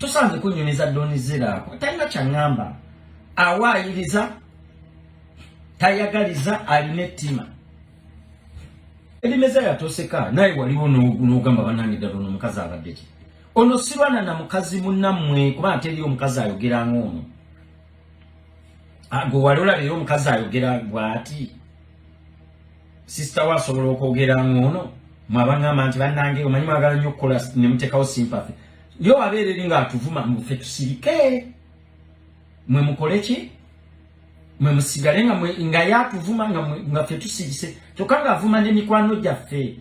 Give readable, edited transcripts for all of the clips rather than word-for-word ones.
Tosanze kunyumiza Doni Zella ako. Talina kyangamba. Awaayiriza tayagaliza aline ttima. Elimeza yatoseka naye waliwo n'ogamba bannange ddala ono omukazi abadde ki. Ono sirwana na mukazi munnammwe kuba teri omukazi ayogera ng'ono. Gwe wali olabira omukazi ayogera bw'ati. Sister wa asobola okwogera ng'ono mwabangamba nti bannange omanyi mwagala nnyo okukola ne muteekawo sympathy. Yo abeereri ng'atuvuma muffe tusirike. Mwe mukole ki? Mwe musigale nga yatuvuma nga ffe tusirise. Kyokka ng'avuma n'emikwano gyaffe.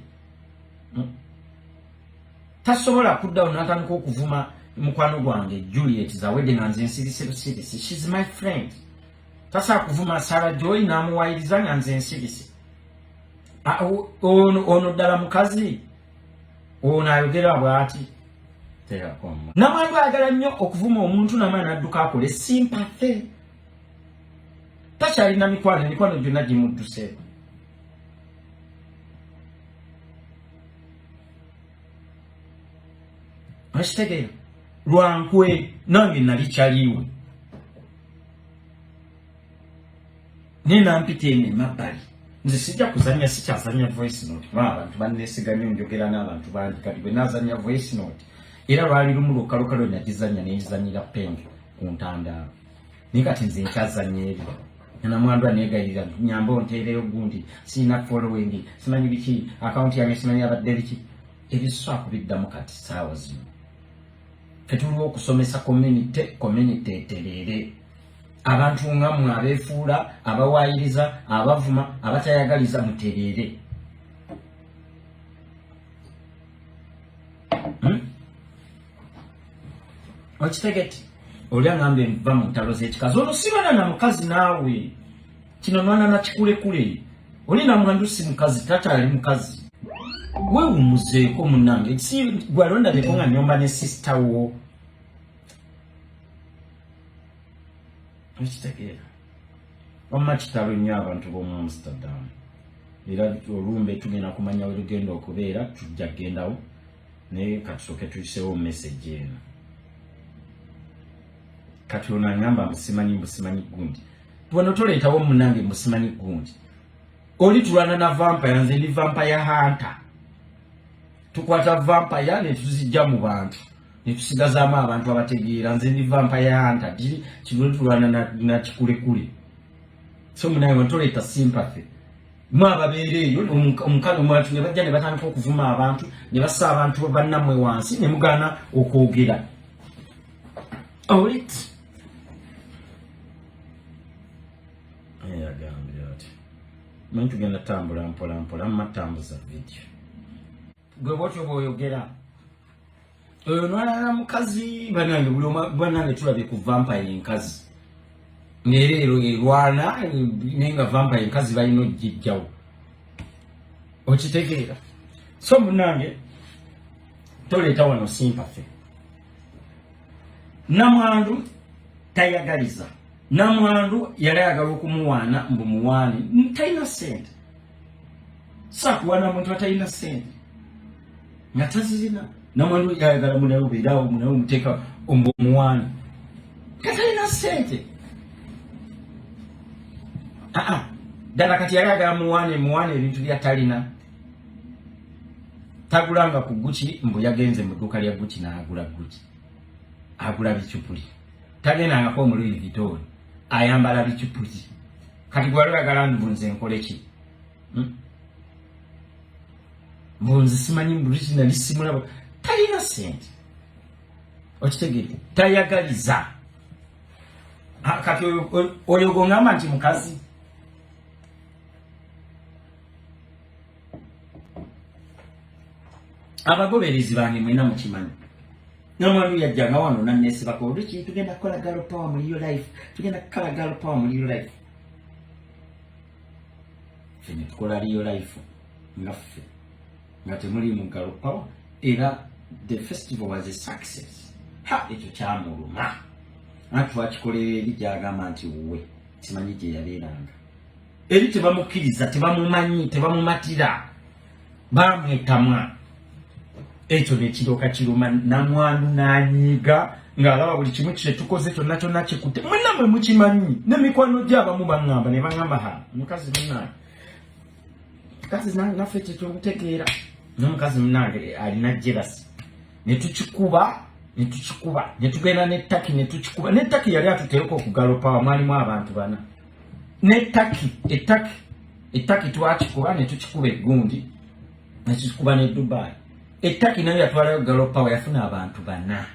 Tasobola kuddawo n'atandika okuvuma mukwano gwange Juliet zawedde nga nze nsirise busirise. She's my friend. Tasobola kuvuma Sarah Joy n'amuwaayiriza nga nze nsirise. Ono ddala mukazi ono ayogera bw'ati. Namwandu ayagala nnyo okuvuma omuntu namwe n'adduka akole sympathy. Takyalina mikwano gyonna gimudduseeko. Akitegeera lwankwe nange nali kyaliwe. Nampita eno emabbali. Nze sijja kuzannya sikyazannya voice note. Abantu banneesigamye njogera n'abantu bangi kati bwe naazannya voice note. Era lwali lumu lukalukalo nagizannya neezanyira pengi ku ntandaalo. Naye kati nze nkyazannya ebyo. Namwandu aneegayirira nyamba onteereyo gundi sirina following simanyi biki account yange simanyi abadde biki. Ebiso akubiddamu kati saawa zino. Tetulwa okusomesa community etereere. Abantu nga mmwe abeefuula abawaayiriza abavuma abatayagaliza mutereere. Okitegeti oli angambe nva mu ntalo z'ekikazi ono sibana na mukazi naawe kino nwana na kikulekule oli na mwandu si mukazi takyali mukazi weewumuzeeko munnange si gwalondabeko nga nyomba ne sister wo. Okitegeera wamma kitalo nnyo abantu b'omu Amsterdam era olumbe tugenda kumanya we lugenda okubeera tujja kugendawo naye katusooke tuyiseewo message eno. Kati ono angamba musimanyi gundi. Wano toleetawo munnange musimanyi gundi. Oli tulwana na vampire nze ndi vampire hunter. Tukwata vampire ne tuzijja mu bantu. Ne tusigazaamu abantu abategeera nze ndi vampire hunter. Kino tulwana na kikulekule. So munnange wano toleeta sympathy. Mwababeera eyo omukalo mwatu ne bajja ne batandika okuvuma abantu ne bassa abantu bannammwe wansi ne mugaana okwogera. Alright. Mani tugenda tambula mpola matambuza video. Gwe bwotyo bw'oyogera. Oyo nwalala mukazi banange tulabye ku vampire enkazi. Neero erwana nenga vampire enkazi balina ogijjawo. Okitegeera. So munange toleeta wano sympathy. Namwandu tayagaliza. Namwandu yali ayagala okumuwaana mbu muwaani talina ssente. Sakuwaana muntu atalina ssente nga tazirina. Namwandu yayagala munawe beerawo munawe muteeka omuwaani katalina ssente. Ddala kati yali ayagala muwaani ebintu byatalina. Tagulanga ku Gucci mbu yagenze mu dduuka lya Gucci n'agula Gucci. Agula bicyupuli. Tagendangako mu Louis Vuitton. Ayambala bicyupuli. Kati gwali oyagala nze nkole ki? Mbunzi simanyi mbulisi nali simulaba. Talina ssente. Okitegeera tayagaliza. Kati oyo gongamba nti mukazi. Abagoberezi bange mwena mukimanyi. Namwandu yajjanga wano nanneesibako Richie tugenda kukola girl power muri your life. Tugenda kukola girl power muri your life. Fene tukola your life. Ngaffe. Nga temuli mu girl power. Era the festival was a success. Ekyo kyamuluma. Atwakikolera eri gyagamba nti wuwe. Simanyi gye yabeeranga. Eri tebamukkiriza, tebamumanyi, tebamumatira. Bamwetamwa. Ekyo nekiroka kiruma namwandu n'anyiiga ng'alaba buli kimu kye tukoze kyonna kyonna kikutte mwenna mwe mukimanyi ne mikwano gy'abamu baŋŋamba ne baŋŋamba ha mukazi munnange mukazi naffe kye kyokutegeera n'omukazi munnange alina jealous ne tukikuba ne tugenda n'ettaki ne tukikuba n'ettaki yali atuteeka okugalopa mwalimu abantu bana ettaki twakikuba ne tukikuba eggundi ne tukikuba ne Dubai ettaki nayo yatwalayo galopa yafuna abantu bana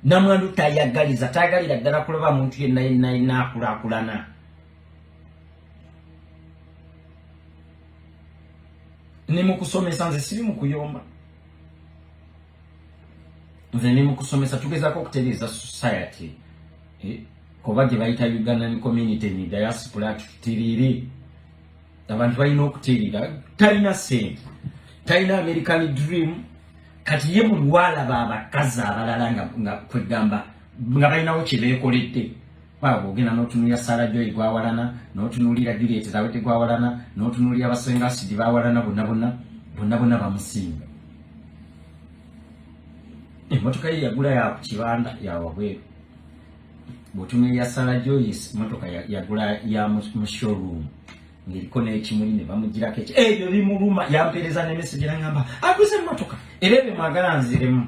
namwandu tayagalira ddala kuloba muntu yenna akulaakulana ne mu kusomesa nze siri mu kuyomba nze ne mu kusomesa tugezaako okutereeza society kuba gye bayita Ugandan community ni diaspora tutiriri abantu balina okutirira talina sente talina American dream kati ye mulwala babakazi abalala nga kwegamba nga balinawo kye beekoledde babo ogenda n'otunuulira Sarah Joy gwawalana n'otunuulira Juliet Zawete gwawalana n'otunuulira abasenga asidi bawalana bonna bamusinga emmotoka ye yagula ya ku kibanda ya wabweru bw'otunuulira Sarah Joy emmotoka yagula ya mu showroom ngiriko n'ekimuli ne bamugirako ebyo bimuluma yampeereza ne message n'angamba aguze emmotoka era ebyo mwagala nziremu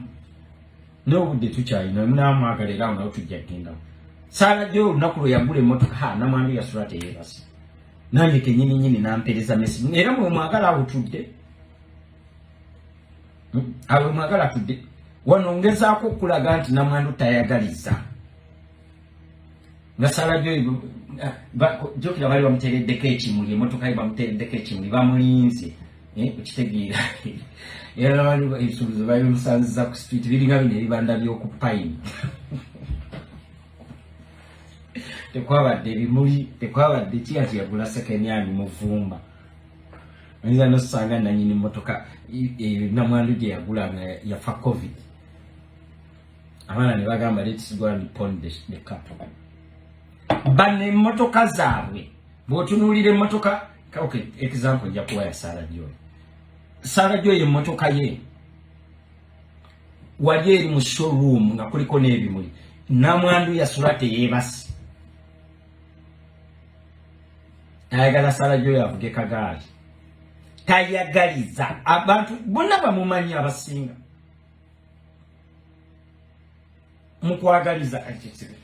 n'obudde tukyalina munaamwagala era nawo tujja kgendawo Sarah Joy olunaku lwe yagula emmotoka namwandu yasula teyeebase nange kenyininyini nampeereza message era mwe mwagala awutudde awe mwagala tudde wano ngezaako okulaga nti namwandu tayagaliza nga Sarah Joy jokira bali bamutereddeko ekimuli emmotoka ye bamutereddeko ekimuli bamulinze okitegeera era bali ebisuubizo bali musanziza ku street biringa bino ebibanda by'oku Pine tekwabadde ebimuli tekwabadde kiyati yagula sekenyani muvumba oyinza nosanga nanyini emmotoka namwandu gye yagula nga yafa COVID abaana ne bagamba let's go and pawn the car bane emmotoka zaabwe bw'otunuulira emmotoka okay example nja kuwa ya Sarah Joy emmotoka ye wali eri mu showroom nga kuliko n'ebimuli namwandu yasula teyeebase ayagala Sarah Joy avuge kagaali tayagaliza abantu bonna bamumanyi abasinga mukwagaliza akitire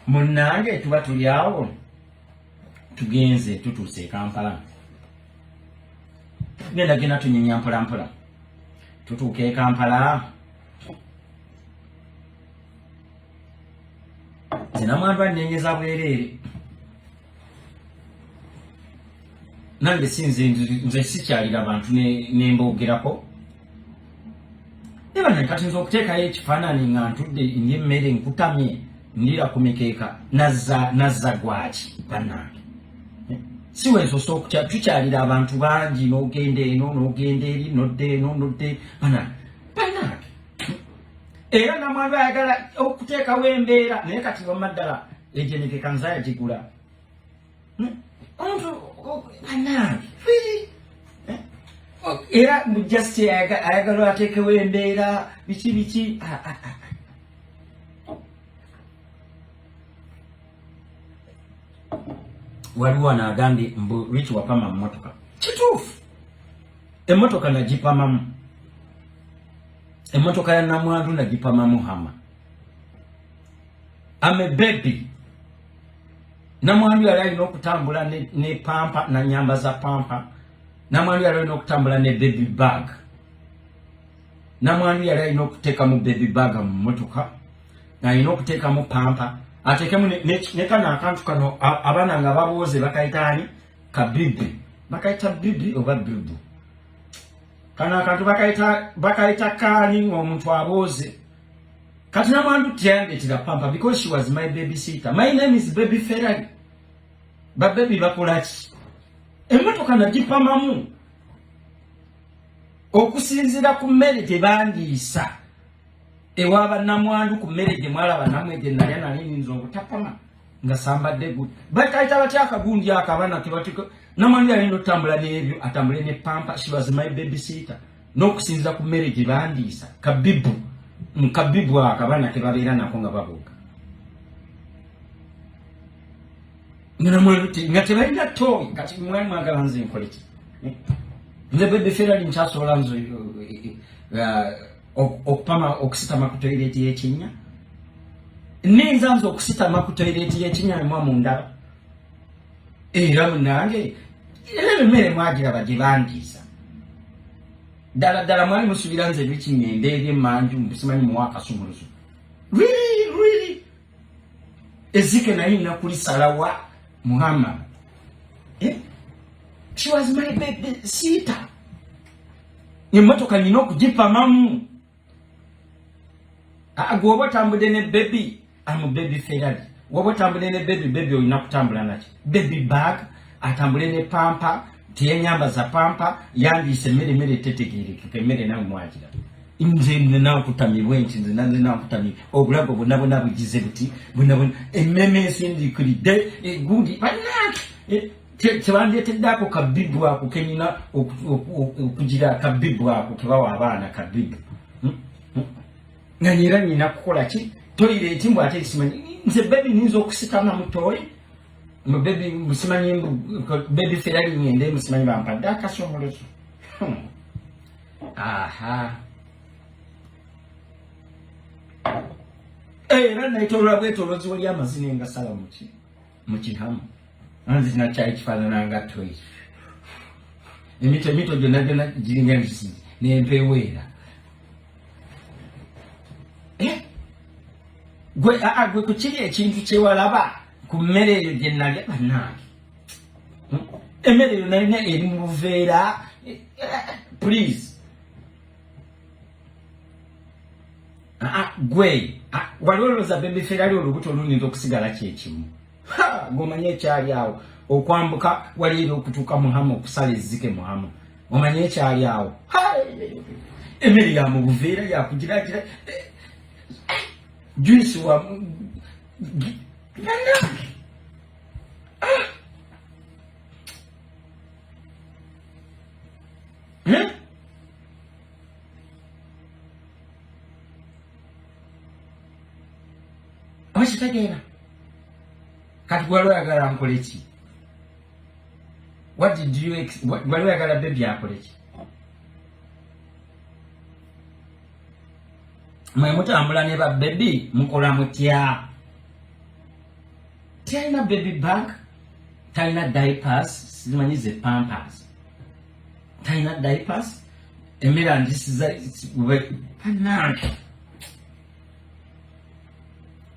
munnange tuba tuli awo tugenze tutuuse Kampala genda tunyenya mpolampola tutuuke Kampala zinamwandu annenyeza bwereere nange sinze nze sikyalira abantu nemboogerako nebana kati nze okuteekayo ekifaananyi nga ntudde ndya emmere nkutamye ndira ku mikeeka nazza gwaki bannange siwensosa okutya tukyalira abantu bangi n'ogenda eno n'ogenda eri nodde eno nodde bannange era namwandu ayagala okuteekawo embeera naye kati wamaddala ejenekeka nze yagigula omuntu bannange era just ayagala ateekewo embeera biki waliwo anagambye mbu Richie wapama mmotoka kituufu emmotoka nagipamamu emmotoka ya namwandu nagipamamu hama ame baby namwandu yali alina okutambula ne pampa na nyamba za pampa namwandu yali alina okutambula ne baby bag namwandu yali alina okuteeka mu baby bag mu mmotoka alina okuteeka mu pampa atekemu ne kana akantu kano abaana nga babooze bakayitaani kabibi bakayita bibi oba bibu kana akantu bakayita kaani omuntu abooze kati namwandu tyandeetera pampa because she was my babysitter. My name is Baby Ferrari. Baby bakolaki emmotoka nagipamamu okusinzira ku mmere tebandiisa ewaaba namwandu ku mmere gye mwalaba namwe gye nalya nalinza obutapama nga sambadde guti bakayita batya akagundi akabana kebatiko namwandu yalina otambula n'ebyo atambule ne pampa. She was my babysitter n'okusinzira ku mmere gye bandiisa kabibu Mkabibu akabana kebabeera nako nga babuuka. Ngana mweruti nga tebalina toyi kati mwali mwagala nze nkole ki? Nze bebe ferali nchasobola nzo okupama okusitama ku toilet y'ekinya. Ninza nzo okusitama ku toilet y'ekinya mu ndaba. Era munange era mmere mwagira bagibandiisa. Dala mwali musubira nze Richie ngende manju mbisimanyi muwaka sumuluzo. Really. Ezike na ina kuli salawa Muhammad. She was my baby sitter. Nimotoka nino kujipa mamu. Agwoba tambude ne baby. I'm baby Ferrari. Wobo tambule ne baby oyina kutambula nachi. Baby bag atambule ne pampa. Tiye nyamba za pampa yandise mere tetegere kemere na mwajira. Inze nina kutamibwe nze nina kutami obulago bonabona bugize buti bonabona emmeme sindi kuri de gundi banaki tebandete dako kabibu ako kenina okugira kabibu ako kebawa abana kabibu nganyira nina kukola ki toilet mbu ate simanyi nze baby nizo okusitana mutoyi mu baby musimanyi baby Ferrari ngende musimanyi bampada kasomolozo aha rana itola bwetolozi wali amazine nga sala muchi hamu anzi na chai kifanana nga toyi mito jona jiringa ngisi nempewera gwe kuchiri ekintu kyewalaba ku mmere eyo gye nalya bannange emmere eyo nalina eri mu buveera please gwe waloloza baby Ferrari olubuto luninza okusigala kyekimu ng'omanye ekyali awo okwambuka wali eri okutuuka muhamu okusala ezzike muhamu omanye ekyali awo emmere ya mu buveera yakugiragira juice wa Washitagera kati gwalo yagala nkole ki? What did you gwalo yagala baby akole ki? Mwe mutambula ne ba baby mukola mutya? Taina baby bag, taina diapers, simanyize pampers. Taina diapers, emira ndisiza panaki.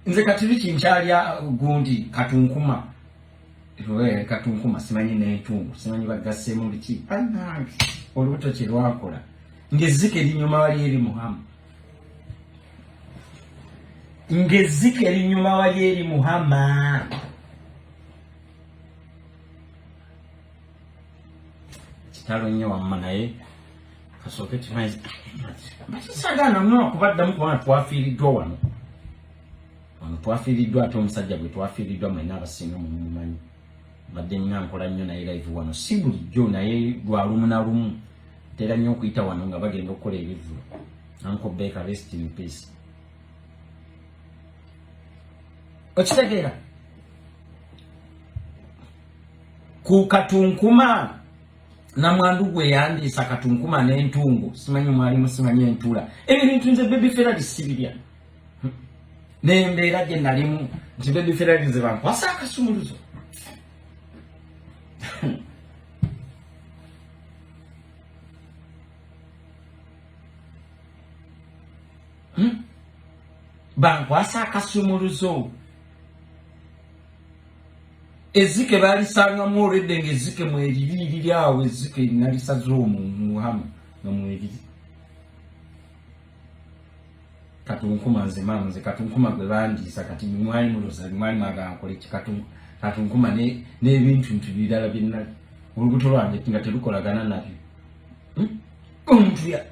Nze katibiki nkyalya gundi katunkuma. Katunkuma simanyi n'entungu, simanyi bagassemu biki. Panaki. Olubuto kye lwakola. Ngezike linyuma wali eri muhamu. Ngezike linyuma wali eri muhama. Kitalo nnyo wamma naye kasooke tumaze. Bakisagana mno kubaddamu kubona twafiiriddwa wano. Twafiiriddwa ate omusajja bwe twafiiriddwa mwena abasinga mu mumanyi. Badde nnyo nkola nnyo naye live wano. Si bulijjo naye lwa lumu na lumu. Tera nnyo okuyita wano nga bagenda okukola ebivulo. Uncle Baker, rest in peace. Okitegeera ku katunkuma na mwandu gwe yandiisa katunkuma n'entungu simanyi mwalimu simanyi entula ebintu nze baby Ferrari sibirya n'embeera gye nalimu nti baby Ferrari nze bankwasa akasumuluzo bankwasa akasumuluzo ezike balisanga mu already ngezike mu eriri awo ezike nalisazo mu hamu no mu eriri katunkuma nze manze katunkuma gwe bandiisa kati mwali muloza mwali magana kole katunkuma n'ebintu ntubirala binna olubuto lwange nga terukolagana nabyo omuntu ya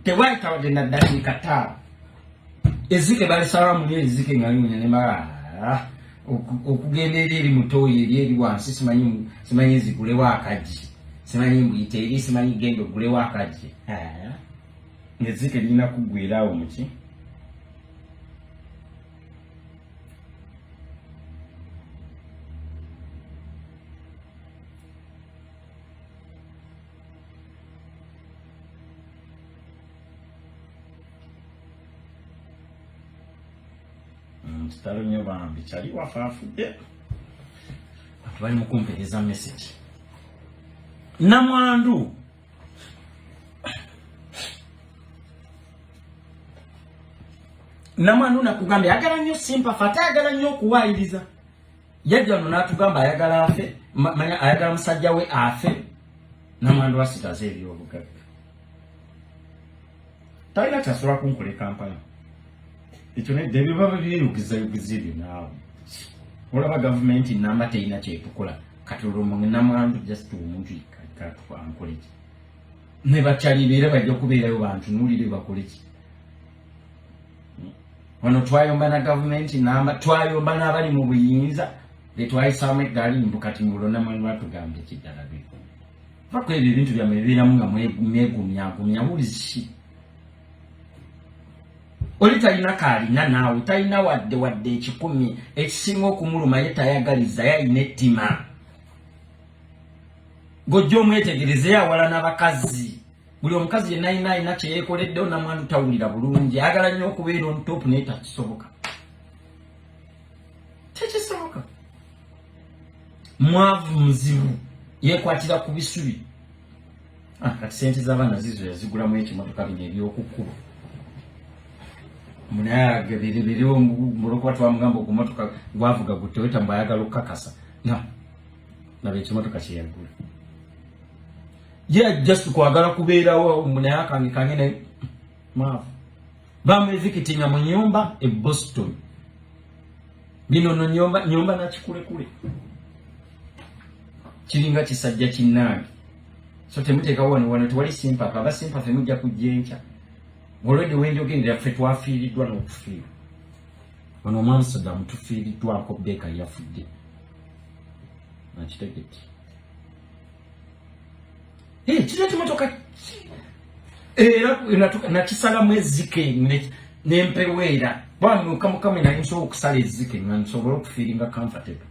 tewaita wadde naddala kata ezike balisanga mu ezike nga limunya ne mara okugenda eri mutoyi eri wansi simanyi zigulewo akaji simanyi mbuyite eri simanyi genda ogulewo akaji ngezike lina kugwiraawo muki Kitalo nnyo bambi kyali wafafudde. Bali mukumpereza message. Namwandu nakugamba ayagala nnyo sympathy, ate ayagala nnyo okuwaayiriza. Yajja no n'atugamba ayagala afe, manya ayagala musajja we afe. Namwandu asitaze ebyobugagga. Talina kyasobola kunkola Kampala. Ekyo nedda ebibaba byeyugiza naawe. Olaba gavumenti namba teyina kyetukola. Kati olwo Namwandu just omuntu ankole ki. Ne bakyalibeera bajja kubeerayo bantu nuulire bakole ki. Wano twayomba na gavumenti namba, twayomba n'abali mu buyinza, twayisaamu eggaali kati ng'olwo Namwandu atugambye ekiddala bino. Pako ebyo ebintu byammwe bibeeramu nga mwegumyagumya wuliziki. Oli talina kaalina naawe, talina wadde ekikumi ekisinga okumuluma ye tayagaliza, yalina ettima. Gojja omwetegereze yawala n'abakazi. Buli omukazi yenna alina kye yeekoleddewo Namwandu tawulira bulungi. Ayagala nnyo okubeera on top naye takisoboka. Tekisoboka. Mwavu muzibu. Yeekwatira ku bisubi. Kati sente z'abaana zizo yazigulamu ekimotoka bino eby'okukuba. Munayaga biriwo mulokwa twamugamba okumotoka gwavuga guteweta mbayagala okukakasa. Naba ekimotoka kye yagula. Just kwagala kubeerawo munayaka ngikangene maavu. Bamuevikitinga mu nyumba e Boston. Bino no nyumba na kikulekule. Kiringa kisajja kinnange. So temuteeka wano tewali sympathy, aba sympathy mujja kujjenja. Already wenjogendera ffe twafiiriddwa n'okufiirwa. Wano Amsterdam tufiiriddwako Beeka yafudde. Nakitegeti. Kino kimotoka era nakisalamu ezzike n'empeweera. Bwami Mukama naye nsobola okusala ezzike nga nsobola okufiiringa comfortable.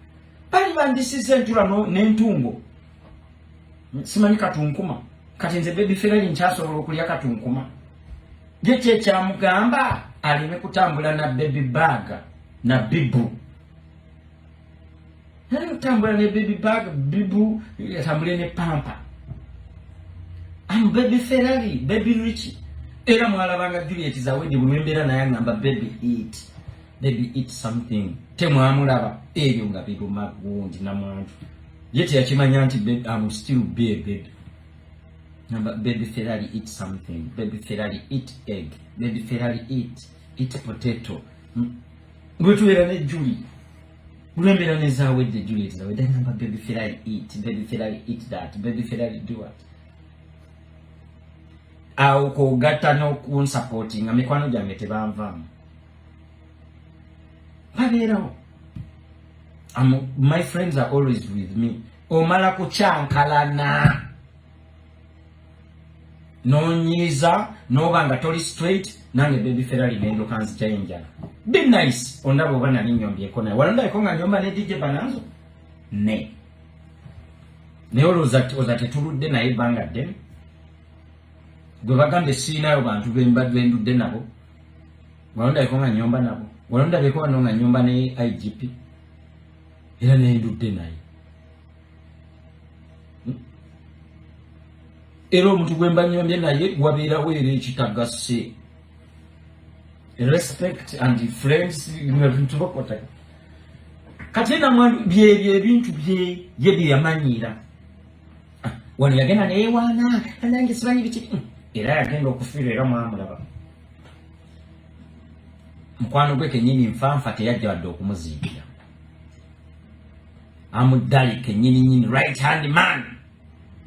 Bali bandisiza entula n'entungo. Simanyi katunkuma. Kati nze baby Ferrari nkyasobola okulya katunkuma. Ye kyamugamba aleme kutambula na baby bag na bibu. Kutambula ne baby bag, bibu, yatambule ne pampa. I'm baby Ferrari, baby Richie. Era mwalabanga Juliet zawedi bulwembera naye ngamba baby eat something. Temwamulaba ebyo nga biguma gundi Namwandu. Yete yakimanya nti I'm still baby. Number baby Ferrari eat something. Baby Ferrari eat egg. Baby Ferrari eat potato. Ngwetuwera ne Julie. Bulwembera ne zawedi Juliet zawedi ngamba baby Ferrari eat. Baby Ferrari eat that. Baby Ferrari do what? Au kugata no supporting mikwano gyange tebanvamu. Baberawo. My friends are always with me. Omala kuchankalana. Nonyiza, nobanga toli straight, nange baby Ferrari nendo kanzi chainja. Be nice. Ondabo bana ninyombi ekona. Walanda ekonga nyomba ne DJ Bananzo. Ne. Ne ozate tuludde naye banga dem. Gwe bagambe sinayo bantu bendudde nabo. Walanda ekonga nyomba nabo. Walanda bekonga nonga nyomba ne IGP. Era ne ndudde naye. Era omuntu gwemba nyombye naye wabeera weere ekitagase. Respect and friends bintu bakota. Kati Namwandu bye ebintu bye ye yamanyira. Wano yagenda naye wana nange sibanyi biti. Era yagenda okufiira era mwamulaba. Mukwano gwe kenyini nfanfa teyajja wadde okumuziikira. Amudali kenyini right hand man.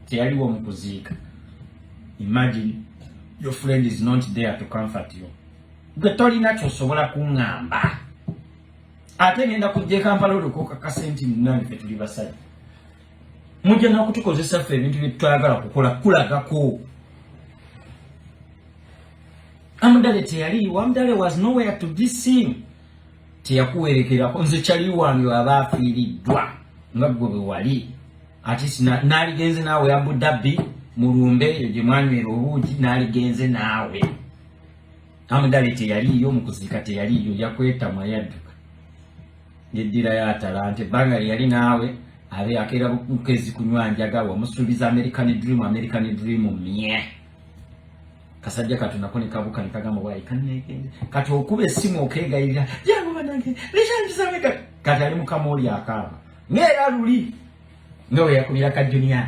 Teyaliwo mu kuziika. Imagine your friend is not there to comfort you. Gwe tolina kyosobola kuŋŋamba. Ate ngenda kujja Kampala olukoka kasenti nange fe tuli basajja. Mujja n'okutukozesa ffe ebintu bye twagala kukola kulagako. Amudale teyaliwo. Amudale was nowhere to be seen. Teyakuwerekerako. Nze kyali wange aba afiiriddwa nga gwe bwe wali. Ati naligenze naawe Abu Dhabi mulumbe gye mwanywera obuugi naligenze naawe. Amudale teyaliyo mu kuziika teyaliyo yakwetamwa yadduka. yeddira ya talante banga yali naawe abe akera mukezi kunywanja gawa musubiza American dream mye kasajja katunako ne kabuka ne kagamba wayi kanekende kati okube esimu okegayira jangu banange lishanjisabeka kati ali mukamoli akaba ngera luli ndo yakubira ka junior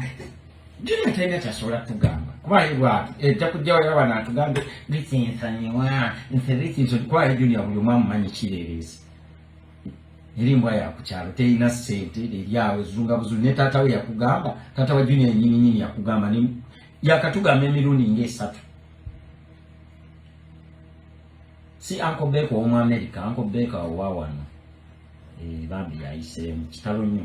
tena chasola tugamba kwa hivyo etakujjawo yabana atugambe bikinsanywa nserisi kwa junior buli mwamu manyi kirerezi Ilimbwa ya kuchalo teina sente lyawe zunga buzuni ne tata we yakugamba tata wa junior nyinyi yakugamba ni yakatugamba emirundi nge 3 si Uncle Beko wa mu America Uncle Beko wa wano bambi yaise mu kitalo nnyo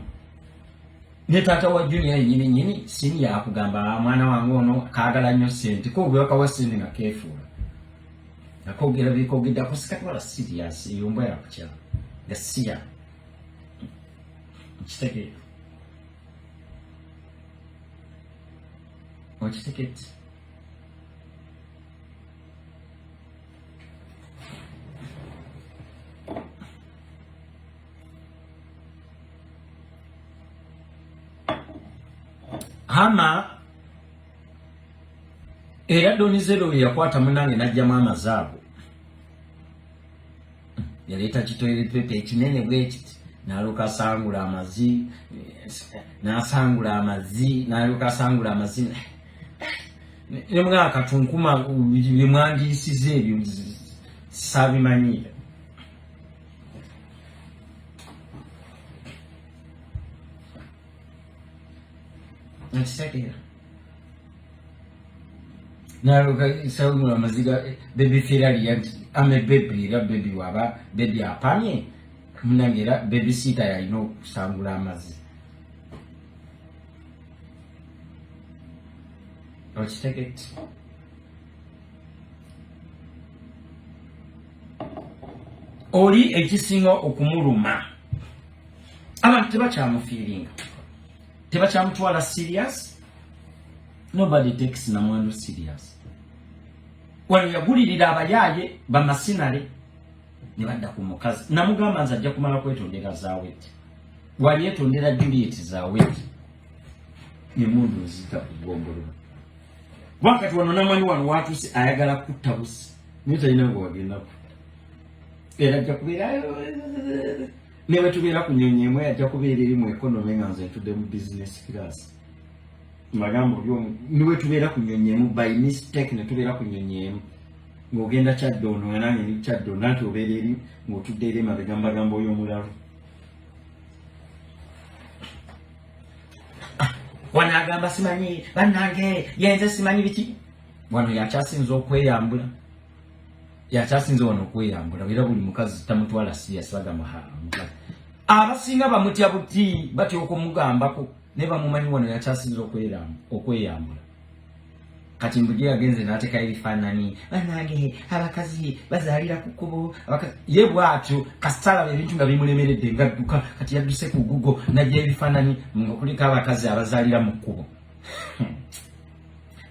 ne tata wa junior nyinyi sini yakugamba mwana wangu ono kaagala nnyo sente ko gwe wakawa sente na kefula nakogera bikogeda kusikati wala serious yombwa ya kuchalo gasia Chitake. Chitake. Hama era donizero yakwata munange najja mama zabo. Yaleta kitoyere pepe kinene bwekiti. Naluka sangula amazi nasangula amazi naluka sangula amazi nemwa katunkuma bimwandisize ebyo sabimanyira ntisekera naluka sangula amaziga baby ferali ame baby waba baby apanye Mnangira babysitter ya ino kusangula amazi. Let's take it. Oli ekisinga okumuluma. Abantu tebakyamufiiringa. Tebakyamutwala serious. Nobody takes namwandu serious. Wano yagulirira abayaye bamasinale. Nibadda ku mukazi namugamba nza ajja kumala kwetondera zaaweti wali etondera Juliet zaaweti ne mundu nzita kugombolo wakati wano namanyi wano watu si ayagala kutabusi nita ina ngo wagenda ku era ajja kubeera ne wetubeera ku nyonyemwe ajja kubeera eri mu economy nga nze tudde mu business class magambo byo ni wetubeera ku nyonyemwe by mistake ne tubeera ku nyonyemwe ngogenda chaddono nange ni chaddono nanti obeereri ng'otudde mabegamba gambo y'omulalo wanagamba simanyi bannange yenze simanyi biki wano yakyasinza okweyambula yakyasinza wano okweyambula era buli mukazi tamutwala serious bagamba abasinga bamutya buti batya okumugambako ne bamumanyi wano yakyasinza okweyambula kati mbuji agenze nateka ebifaananyi banange abakazi bazalira ku kubo ye bwatyo kasitala ebintu nga bimulemeredde ngadduka kati yadduse ku Google najja ebifaananyi ngokulika abakazi abazalira mu kubo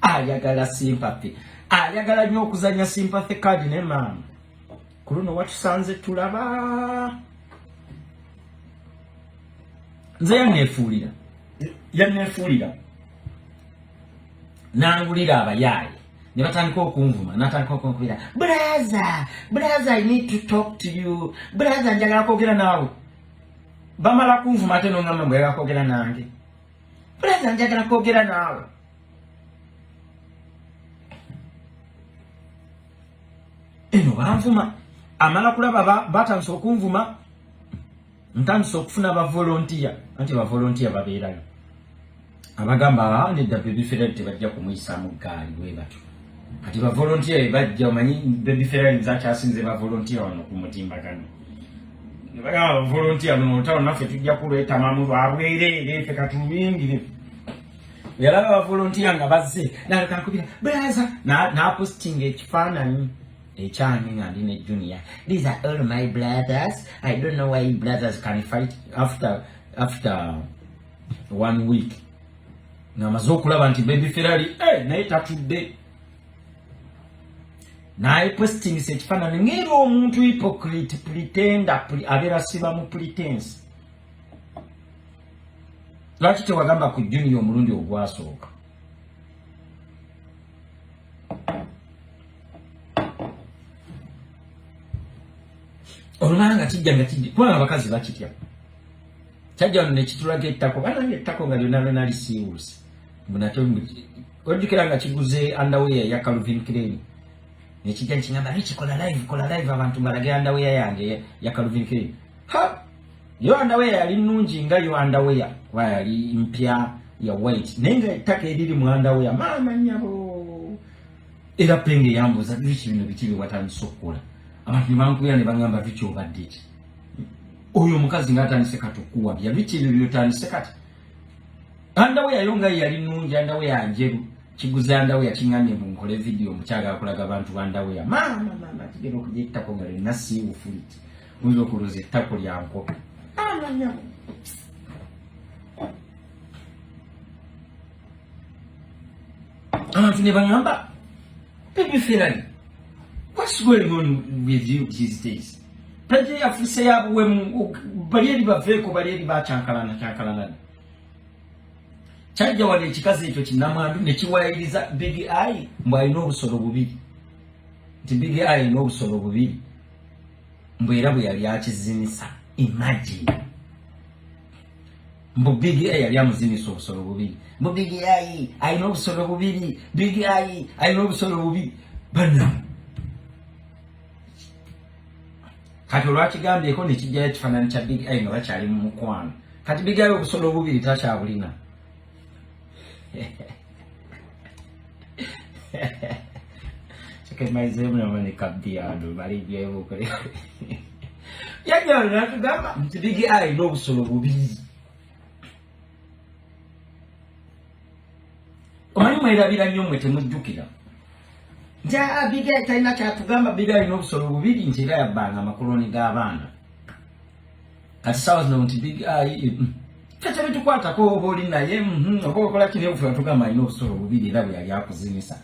ayagala sympathy ayagala nnyo okuzanya sympathy card ne maama ku luno watusanze tulaba nze yanneefuulira nangulira abayaye ne batandika okunvuma natandika okunkubira brother I need to talk to you brother njagala kwogera naawe bamala kunvuma ate nongamba mbwera kwogera nange brother njagala kwogera naawe eno banvuma amala kulaba batandise okunvuma ntandise okufuna volunteer anti volunteer babeerayo abagamba ne baby ferret bajja kumuyisa mu gaali bwe batyo ati volunteer bajja omanyi baby ferret zakyasinze volunteer wano ku mutimbagano ne bagamba volunteer no tawo naffe tujja kuleeta mamu babwerere ffe katubingire yalaba volunteer nga bazze nalekankubira brother na posting ekifaananyi echani nga ndine junior these are all my brothers I don't know why brothers can fight after 1 week na mazokulaba nti baby Ferrari naye tatudde naye posting se kifaananyi ng'era omuntu hypocrite pretender abeera siba mu pretense. Lwaki tewagamba ku Junior omulundi ogwasooka? Olubanga kijja kubanga abakazi bakitya. Kyajja wano ne kitulaga ettako, banange ettako nga lyonna lyonna lisiiwuuse. Mbunate ojjukira nga kiguze underwear ya Calvin Klein. Ne kijja nkingamba Richie kola live abantu balage underwear yange ya Calvin Klein. Yo underwear yali nnungi nga yo underwear yali mpya ya white. Nenga ettaka eriri mu underwear mama nyabo. Era penge yambuza Richie bino bitiri watandise okukola. Abantu bankubira ne bangamba Richie obadde ki? Oyo mukazi ng'atandise katukuwa bya Richie byo tandise kati. Underwear yonga yali nnungi underwear njeru. Kiguza underwear kinganye mu nkole video mukyala akulaga abantu underwear. Mama tigero kujetta ko ngale nasi ufuliti. Uzo kuruze tako lya nkoko. Nyamo. Abantu ne bangamba baby Ferrari. What's going on with you these days? Page afise yabwe balieri baveko balieri bachankalana. Chajja wale ekikazi ekyo kinamwandu ne kiwayiriza Big Eye mbu alina obusolo bubiri. Nti Big Eye alina obusolo bubiri. Mbu era bwe yali akizinisa. Imagine. Mbu Big Eye yali amuzinisa obusolo bubiri. Mbu Big Eye alina obusolo bubiri. Big Eye alina obusolo bubiri. Bana. Kati olwakigambyeko ne kijjayo ekifaananyi kya Big Eye nga bakyali mu mukwano. Kati Big Eye obusolo bubiri takyabulina. Maizemu na mani kabdiano bali byevo kale. Yajja nakugamba nti Big Eye n'obusolo bubiri. Omanyi mwerabira nnyo mwe temujjukira. Nja Big Eye talina kyatugamba Big Eye n'obusolo bubiri nti era yabbanga amakoloni g'abaana. Kati sawa zino nti Big Eye Tete bitukwatako oba oli naye okola kiri ofuya tugamba alina obusolo bubiri era bwe yali akuzinisa.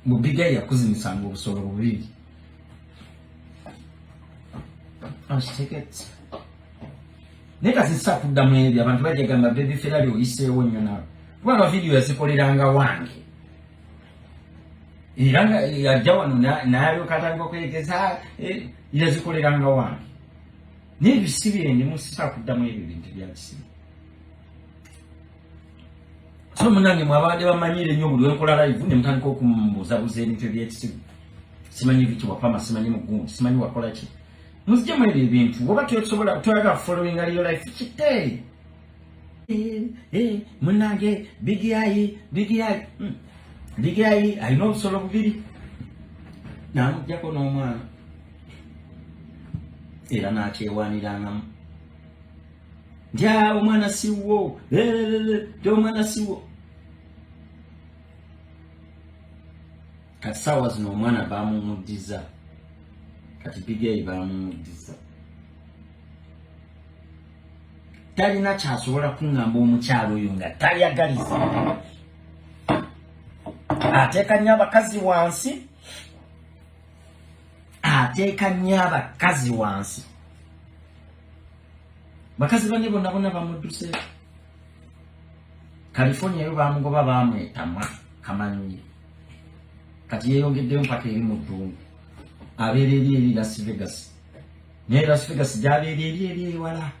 Mu Big Eye yakuzinisanga obusolo bubiri. Naye kati sisa kuddamu ebyo abantu bajja gamba baby Ferrari oyiseewo nnyo nawe. Kubanga vidiyo yazikoleranga wange. Era nga yajja wano n'alyoka atandika okwegeza yazikoleranga wange. Naye ebisibire ndimu sisa kuddamu ebyo bintu byakisibi. So munange mwabadde bamanyire nnyo buli wenkola live ne mutandika okumbuzabuza ebintu ebyekisibu. Simanyi biki wapama, simanyi mugundi, simanyi wakola ki. Muzije mu ebyo ebintu oba tusobola twaga following your life kite. Munange Big Eye Big Eye alina obusolo bubiri. Namujjako n'omwana. Era n'akyewaanirangamu. Nja omwana siwo. Omwana siwo. Kati sawa zino omwana bamumuddiza. Kati Big Eye bamumuddiza. Talina kyasobola kuŋŋamba omukyalo oyo nga tayagaliza. Ateeka nnyo abakazi wansi. Bakazi banne bonna bamudduse. California yo bamugoba bamwetama kamanyi. Kati yeeyongeddeyo mpaka eri mu ddungu. Abeera eri Las Vegas. Naye Las Vegas gy'abeera eri ewala.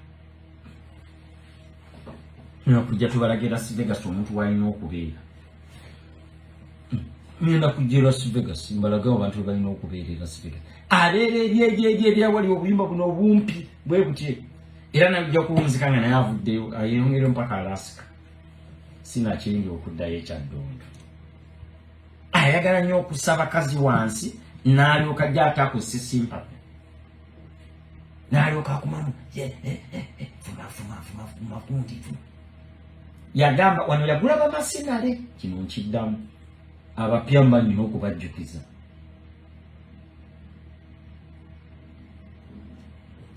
Kujja tubalage Las Vegas omuntu walina okubeera. Ngenda kujja Las Vegas mbalagawo abantu balina okubeera Las Vegas. Abeera eri awali obuyimba buno obumpi bwe butye. Era najja kuwunzika nga naye avuddeyo ayongere mpaka Alaska. Sina kirindi okuddayo ekyaddondo. Ayagala nnyo okusaba kazi wansi n'alyoka ajja atakusse sympathy. N'alyoka akumamu fuma kundi. Yagamba wano yagula bamasinale kino nkiddamu. Abapya mbanyina okubajjukiza.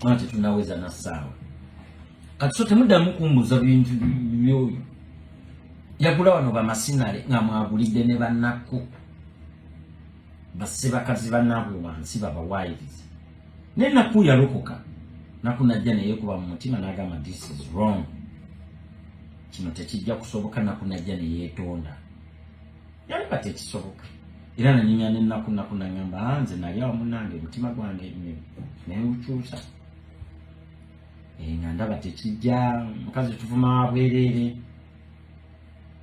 Ate tunaweza na sawa. Kati so temuddamu kumbuza bintu byoyo. Yagula wano bamasinale nga mwagulidde ne bannakku. basiba kazi banabwe wansi baba wise nena kuya lokoka nakunajja naye kuba mu mutima nagamba this is wrong kino tekijja kusoboka nakunajja naye yetonda yali pate kisoboka era nanyinya nenakuna ngamba hanze nali awo munange mutima gwange ne uchusa nganda batekijja mukazi tuvuma bwerere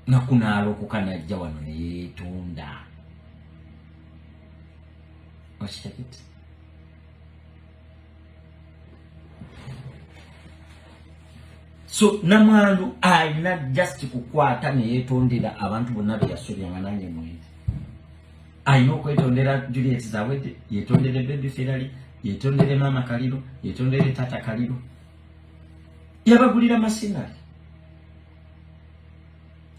nakuna lokoka najja wano ne yetonda Washikakit. So namwandu alina just kukwata ne yetondera abantu bonna be yasobyanga nange mwezi. Ayina okwetondera Juliet Zawede, yetondere Baby Ferrari, yetondere Mama Kaliro, yetondere Tata Kaliro. Yabagulira masinari.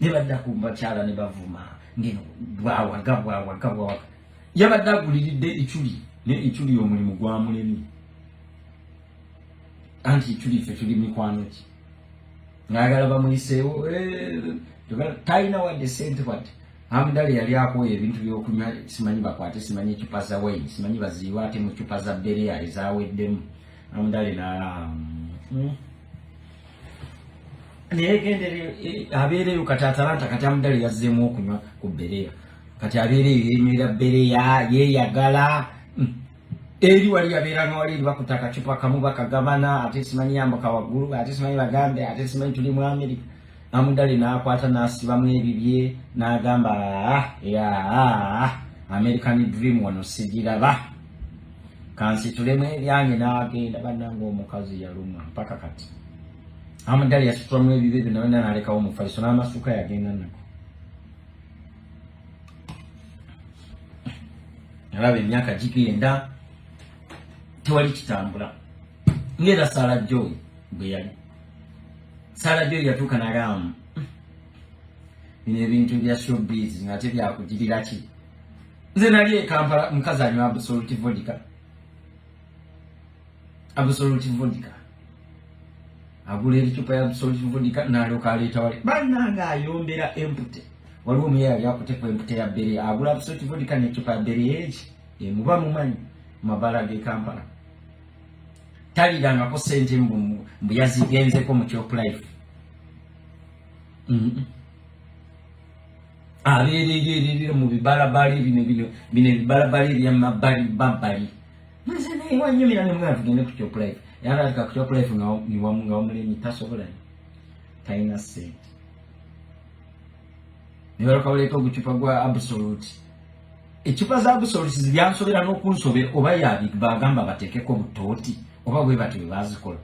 Nebadda kumbakyala ne bavuma ngeno bwawa. Yabadde agulidde ichuli ne ichuli omulimu gwa mulemi anti ichuli fe tuli mikwano ki ngagala bamuliseewo taina wadde sente what amdali yali akoye ebintu byokunywa simanyi bakwate simanyi ecupa za wine simanyi baziwa ate mu cupa za bere yali zaweddemu amdali na negendere abeereyo kati Atalanta kati amdali yazzeemu okunywa ku bere kati abeereyo yemera bere yeyagala eri wali yabeeranga wali bakutaka cupa kamu bakagabana ate simanyi yambuka waggulu ate simanyi bagambe ate simanyi tuli mu America amudali n'akwata n'asibamu ebibye n'agamba American dream wano sigiraba kansi tulemu ebyange n'agenda bannanga omukazi yaluma mpaka kati amudali yasitwamu ebibye byonna n'alekawo omufaliso n'amasuka yagenda nako nalaba emyaka gigenda tewali kitambula ngera Sarah Joy bwe yali Sarah Joy yatuuka n'agamba bino ebintu bya showbiz ngate byakugirira ki nze nali Kampala mukazi anywa Absolute vodka agula ebicupa ya Absolute vodka n'alyoka aleeta wali bannanga ayombera empute waliwo omuye yali akuteeka empute ya bere agula Absolute vodka n'ecupa ya bere eki muba mumanyi mabala ge Kampala talirangako sente mbu yazigenzeko mu Chop Life abeerere mu bibalabala bino bibalabala ebyamabbali nze naye wanyumira ne mwana tugende ku Chop Life yalatika ku Chop Life nga omulemi tasobola talina sente ne balyoka baleeta ogucupa gwa Absolute ecupa za Absolute zibyansobera n'okunsobera oba bagamba bateekeko butooti oba bwe batyo bazikola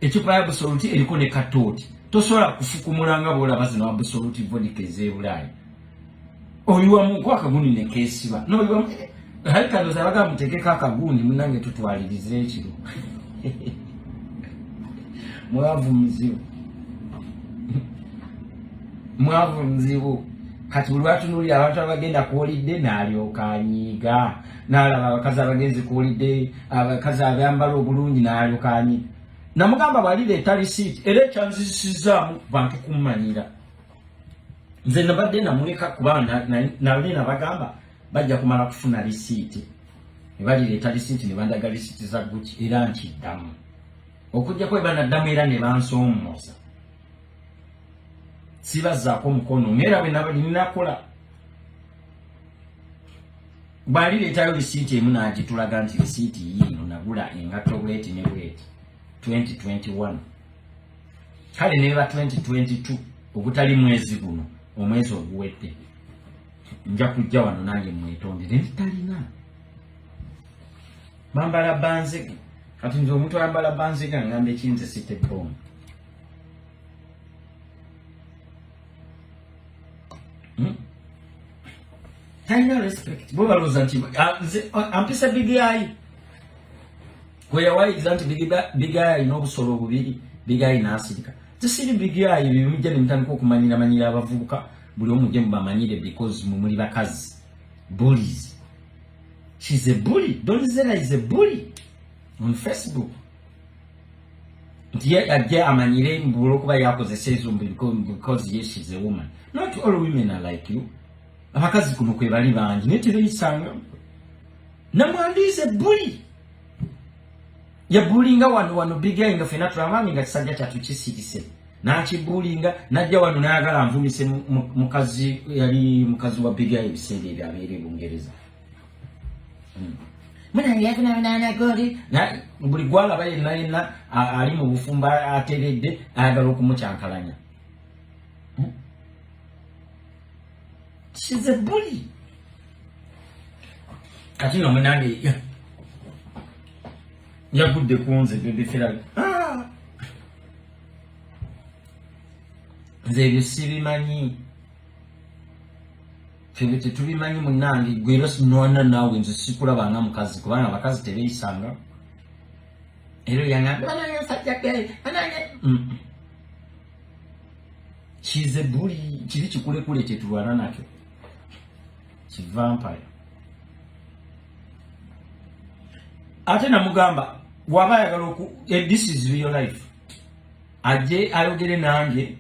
ecupa ya Absolute eriko ne katooti tosobola kufukumulanga bwolaba zino Absolute vodka ez'ebulayi oyiwamu ko akagundi ne keesiba n'oyiwamu halikanoza bagamba muteekeko akagundi munange tutwalirize ekiro mwavu muzibu kati buli lwatunulira abantu abagenda kuwolidde n'alyoka anyiiga n'alaba abakazi abagenzi kuwolidde abakazi abyambala obulungi n'alyoka anyiiga namugamba bwalireeta lisiiti era ekyanzisizaamu bantu kummanyira nze nabadde namuleka kubanga nali nabagamba bajja kumala kufuna lisiiti ne balireeta lisiiti ne bandaga lisiiti za Gucci era nkiddamu okujja kwe banaddamu era ne bansoomoza sibazaako mukono neera bwe ninakola bwalireetayo lisiiti emu n'agitulaga nti lisiiti yiino nagula engatto bweti ne bweti 2021 kale neba 2022 obutali mwezi guno omwezi oguwedde nja kujja wano nange mwetondere ntalina bambala banzige kati nze omuntu ayambala banzige ngamba ekinze sitebomu talina respect bo balooza nti ampisa bigayi kweyawayiza nti bigayi n'obusolo obubiri bigayi n'asirika tesiri bigayi bimujja nemutandika okumanyira abavubuka buli omu gye mubamanyire because mumuli bakazi bullies. She's a bully. Don't Zella is a bully on Facebook. Nti ajja amanyire mbulu kuba yakozesa ezo because yes she's a woman. Not all women are like you. abakazi kuno kwe bali bangi naye tebeeyisanga. Namwandiise buli ya bulinga wano bigenga fena tulamami nga kisajja kyatu kisiikise n'akibulinga najja wano n'ayagala anvumise mukazi yali mukazi wa biga ebiseera ebyo abeera Bungereza. Munange yakunana goli na buli gwalaba yenna ali mu bufumba ateredde ayagala okumucyankalanya. She's a bully. Kati no munange yagudde kunze bebifera nze ebyo sibimanyi febe tetubimanyi munange gwera sinwana naawe nze sikulabanga mukazi kubanga abakazi tebeeyisanga ero yangamba banange nsajjake banange she's a bully. Kiri kikulekule kyetulwana nakyo kivampire. Ate namugamba waba ayagala this is real life ajje ayogere nange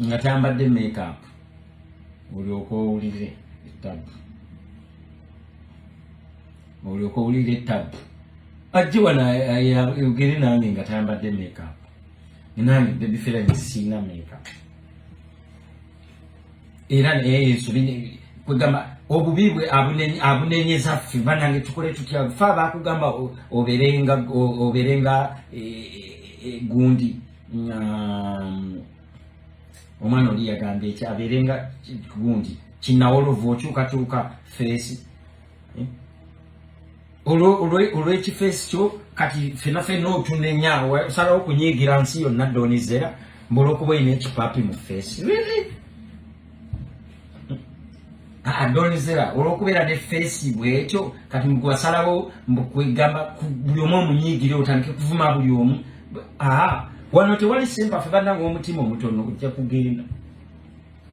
nga tambadde makeup olyoka owulire ettabu ajje wana ayogere nange nga tambadde makeup nange bebifera nsiina makeup era nsubine kwegamba obubi bwe abunenyeza ffe banange tukole tutya fa bakugamba oberenga gundi omwana oli yagambye ekyo aberenga gundi kinawolovu okyukatuuka feesi olw'ekifeesi kyo kati fena otunenya osalawo okunyiigira nsi yonna donizera mbulwokuba olina ekipaapi mu feesi adonizera olwokubeera ne feesi bwekyo kati mugwasalawo mbukwegamba buli omu omunyiigire otandike kuvuma buli omu wano tewali sempafe bannange omutima omutono ojja kugenda